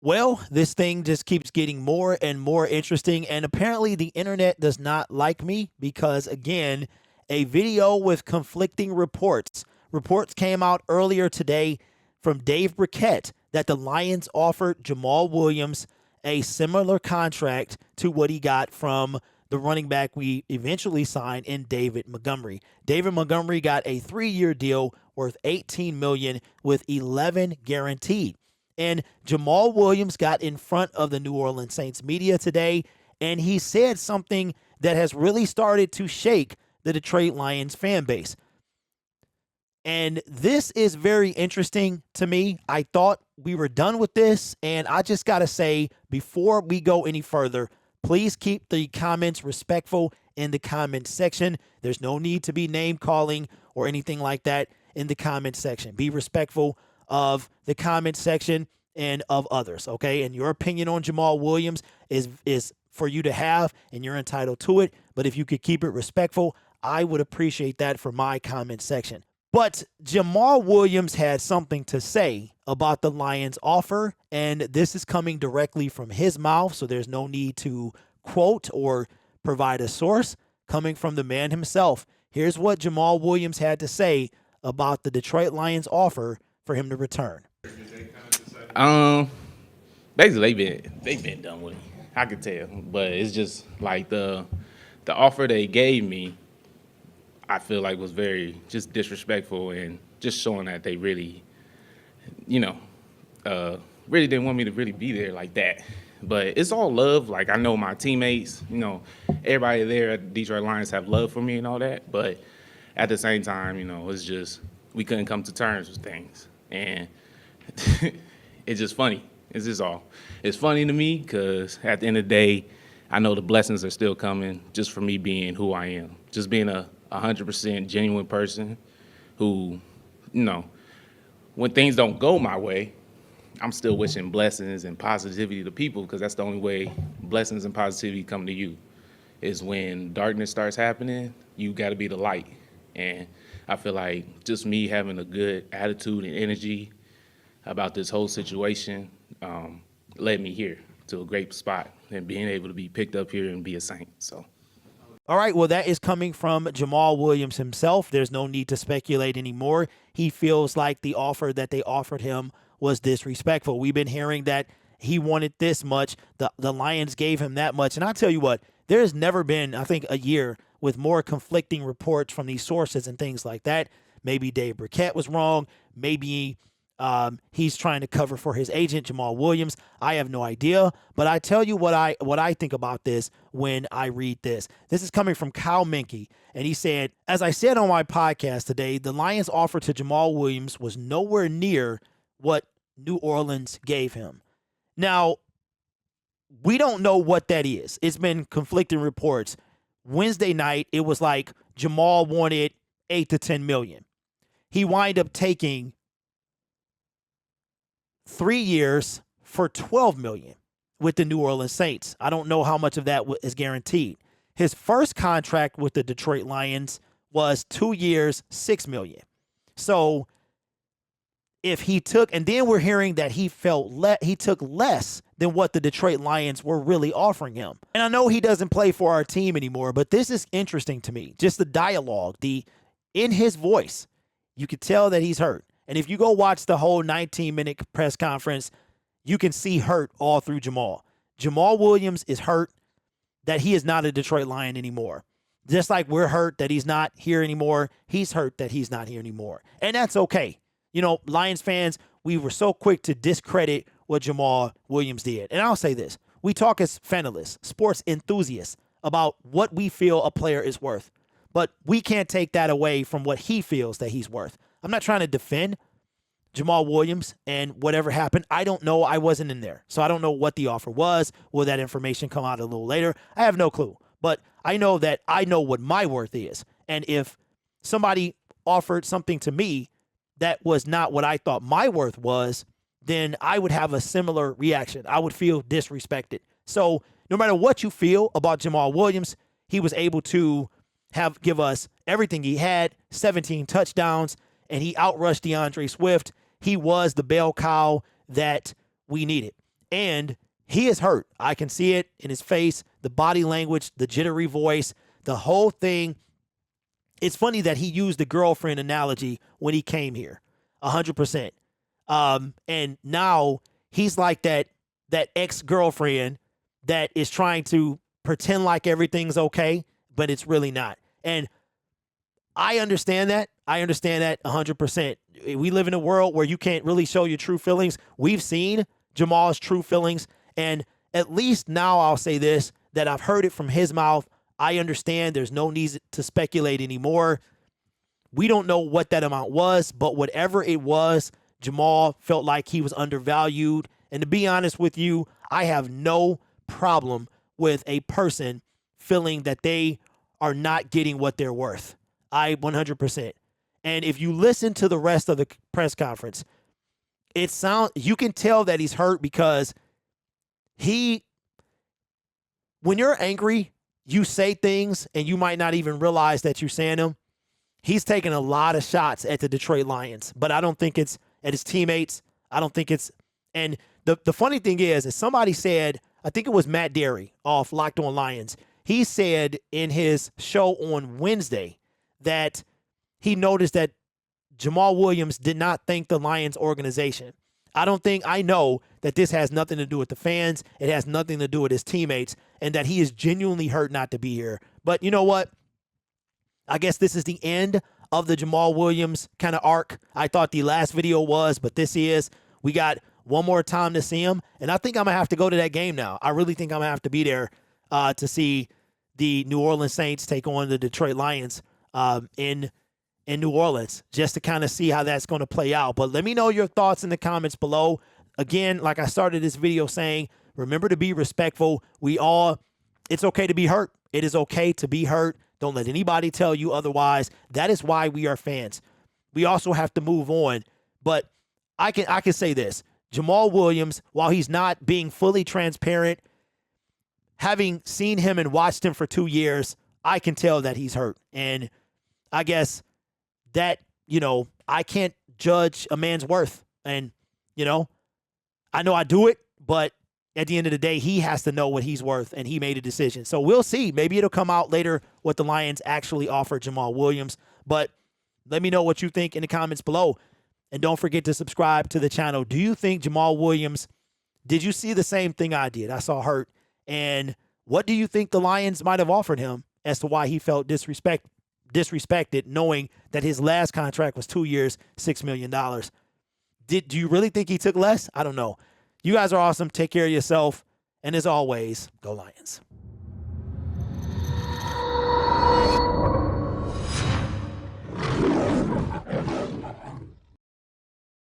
Well, this thing just keeps getting more and more interesting, and apparently the internet does not like me because, again, a video with conflicting reports. Reports came out earlier today from Dave Briquette that the Lions offered Jamaal Williams a similar contract to what he got from the running back we eventually signed in David Montgomery. David Montgomery got a 3-year deal worth $18 million with 11 guaranteed. And Jamaal Williams got in front of the New Orleans Saints media today, and he said something that has really started to shake the Detroit Lions fan base. And this is very interesting to me. I thought we were done with this, and I just got to say, before we go any further, please keep the comments respectful in the comment section. There's no need to be name calling or anything like that in the comment section. Be respectful of the comment section and of others, okay? And your opinion on Jamaal Williams is for you to have, and you're entitled to it. But if you could keep it respectful, I would appreciate that for my comment section. But Jamaal Williams had something to say about the Lions' offer, and this is coming directly from his mouth, so there's no need to quote or provide a source. Coming from the man himself, here's what Jamaal Williams had to say about the Detroit Lions' offer for him to return. Basically they've been done with it. I could tell, but it's just like the offer they gave me, I feel like was very just disrespectful and just showing that they really, really didn't want me to really be there like that. But it's all love. Like, I know my teammates, everybody there at the Detroit Lions have love for me and all that. But at the same time, it's just we couldn't come to terms with things. And it's just funny. It's just all. It's funny to me because at the end of the day, I know the blessings are still coming just for me being who I am. Just being a 100% genuine person who, when things don't go my way, I'm still wishing blessings and positivity to people because that's the only way blessings and positivity come to you is when darkness starts happening, you got to be the light. And I feel like just me having a good attitude and energy about this whole situation led me here to a great spot and being able to be picked up here and be a Saint. So. All right, well, that is coming from Jamaal Williams himself. There's no need to speculate anymore. He feels like the offer that they offered him was disrespectful. We've been hearing that he wanted this much. The Lions gave him that much. And I'll tell you what, there has never been, I think, a year with more conflicting reports from these sources and things like that. Maybe Dave Briquette was wrong. Maybe he's trying to cover for his agent, Jamaal Williams. I have no idea. But I tell you what I think about this when I read this. This is coming from Kyle Menke. And he said, as I said on my podcast today, the Lions' offer to Jamaal Williams was nowhere near what New Orleans gave him. Now, we don't know what that is. It's been conflicting reports. Wednesday night, it was like Jamaal wanted 8 to 10 million. He wind up taking 3 years for 12 million with the New Orleans Saints. I don't know how much of that is guaranteed. His first contract with the Detroit Lions was 2 years, 6 million. So if he took, and then we're hearing that he took less than what the Detroit Lions were really offering him. And I know he doesn't play for our team anymore, but this is interesting to me. Just the dialogue, in his voice, you could tell that he's hurt. And if you go watch the whole 19-minute press conference, you can see hurt all through Jamaal. Jamaal Williams is hurt that he is not a Detroit Lion anymore. Just like we're hurt that he's not here anymore, he's hurt that he's not here anymore. And that's okay. Lions fans, we were so quick to discredit what Jamaal Williams did. And I'll say this. We talk as fanalists, sports enthusiasts, about what we feel a player is worth. But we can't take that away from what he feels that he's worth. I'm not trying to defend Jamaal Williams and whatever happened. I don't know. I wasn't in there. So I don't know what the offer was. Will that information come out a little later? I have no clue. But I know that I know what my worth is. And if somebody offered something to me that was not what I thought my worth was, then I would have a similar reaction. I would feel disrespected. So no matter what you feel about Jamaal Williams, he was able to give us everything he had, 17 touchdowns, and he outrushed DeAndre Swift. He was the bell cow that we needed. And he is hurt. I can see it in his face, the body language, the jittery voice, the whole thing. It's funny that he used the girlfriend analogy when he came here, 100%. And now he's like that ex-girlfriend that is trying to pretend like everything's okay, but it's really not. And I understand that. I understand that 100%. We live in a world where you can't really show your true feelings. We've seen Jamaal's true feelings, and at least now I'll say this, that I've heard it from his mouth. I understand there's no need to speculate anymore. We don't know what that amount was, but whatever it was, Jamaal felt like he was undervalued. And to be honest with you, I have no problem with a person feeling that they are not getting what they're worth. I 100%. And if you listen to the rest of the press conference, you can tell that he's hurt because when you're angry, you say things and you might not even realize that you're saying them. He's taking a lot of shots at the Detroit Lions, but I don't think it's at his teammates. I don't think it's, and the funny thing is somebody said, I think it was Matt Derry off Locked On Lions. He said in his show on Wednesday that he noticed that Jamaal Williams did not thank the Lions organization. I know that this has nothing to do with the fans. It has nothing to do with his teammates, and that he is genuinely hurt not to be here. But you know what? I guess this is the end of the Jamaal Williams kind of arc. I thought the last video was, but this is. We got one more time to see him, and I think I'm going to have to go to that game now. I really think I'm going to have to be there to see the New Orleans Saints take on the Detroit Lions in New Orleans, just to kind of see how that's going to play out. But let me know your thoughts in the comments below. Again, like I started this video saying, remember to be respectful. It's okay to be hurt. It is okay to be hurt. Don't let anybody tell you otherwise. That is why we are fans. We also have to move on. But I can say this. Jamaal Williams, while he's not being fully transparent, having seen him and watched him for 2 years, I can tell that he's hurt. And I guess that, I can't judge a man's worth. And, I know I do it, but at the end of the day, he has to know what he's worth, and he made a decision. So we'll see. Maybe it'll come out later what the Lions actually offer Jamaal Williams. But let me know what you think in the comments below. And don't forget to subscribe to the channel. Do you think Jamaal Williams, did you see the same thing I did? I saw hurt. And what do you think the Lions might have offered him as to why he felt disrespected, knowing that his last contract was 2 years, $6 million? Do you really think he took less? I don't know. You guys are awesome. Take care of yourself. And as always, go Lions.